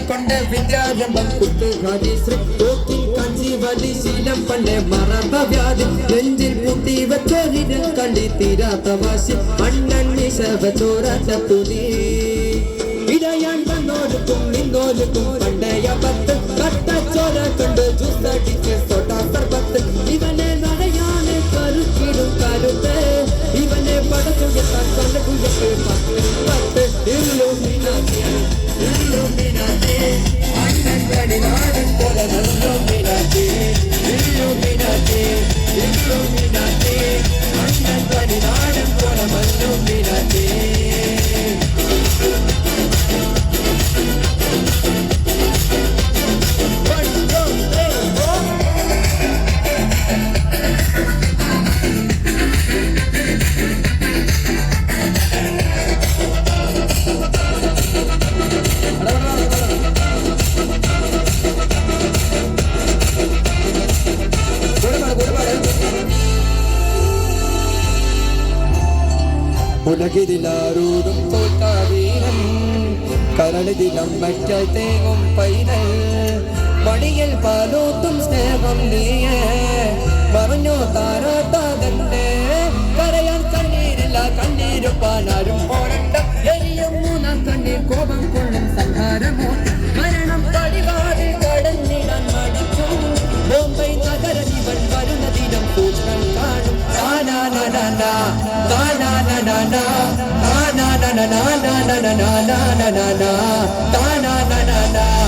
കൊണ്ട് വിദ്യാരംഭം കുത്തുഹാരിശ്രീ തോക്കിൽ കാഞ്ചി വലി ശീലം പണ്ടേ മറന്ന വ്യാധി നെഞ്ചിൽ പൂട്ടി വെച്ചൊരിടം കണ്ടി തീരാത്ത വാശി അണ്ണൻ നിശവ ചോരാത്ത തുണി ഇടയാൻ വന്നോടുക്കും നിന്നോടുക്കും പണ്ടയ പത്ത് കട്ടച്ചോര കൊണ്ട് ജ്യൂസടിച്ച് സോട്ടാ സർബത്ത് ഇവനെ നടയാനെ കരുക്കിടും കരുത്ത് ഇവനെ പടച്ചുയർത്താൻ കൊണ്ടുകുയർത്ത് പത്ത് പത്ത് ഇല്ലുമിനാറ്റി ഇല്ലുമിനാറ്റി അണ്ണൻ വെളിനാടൻ പോലെ ഇല്ലുമിനാറ്റി ഇല്ലുമിനാറ്റി ഇല്ലുമിനാറ്റി അണ്ണൻ വെളിനാടൻ പോലെ ഇല്ലുമിനാറ്റി ഉലകിരിലാരൂടും തോൽക്കാവീരൻ കരളിതിലും മറ്റായി തേങ്ങും പൈതൽ മടിയിൽ പാലോത്തും സ്നേഹം നീയേ പറഞ്ഞോ താരാട്ടാതന്റെ കരയാൻ കണ്ണീരില്ല കണ്ണീരുപ്പാനാരും പോരണ്ട എരിയും മൂന്നാം കണ്ണീർ കോപം കൊള്ളും സംഹാരമോ മരണം പടിവാതിൽ കടന്നിടാൻ മടിക്കും ബോംബെ നഗര ജീവൻ വരുന്ന ദിനം സൂക്ഷ്മം കാണും na na na na na na na na na na na na na na na na na na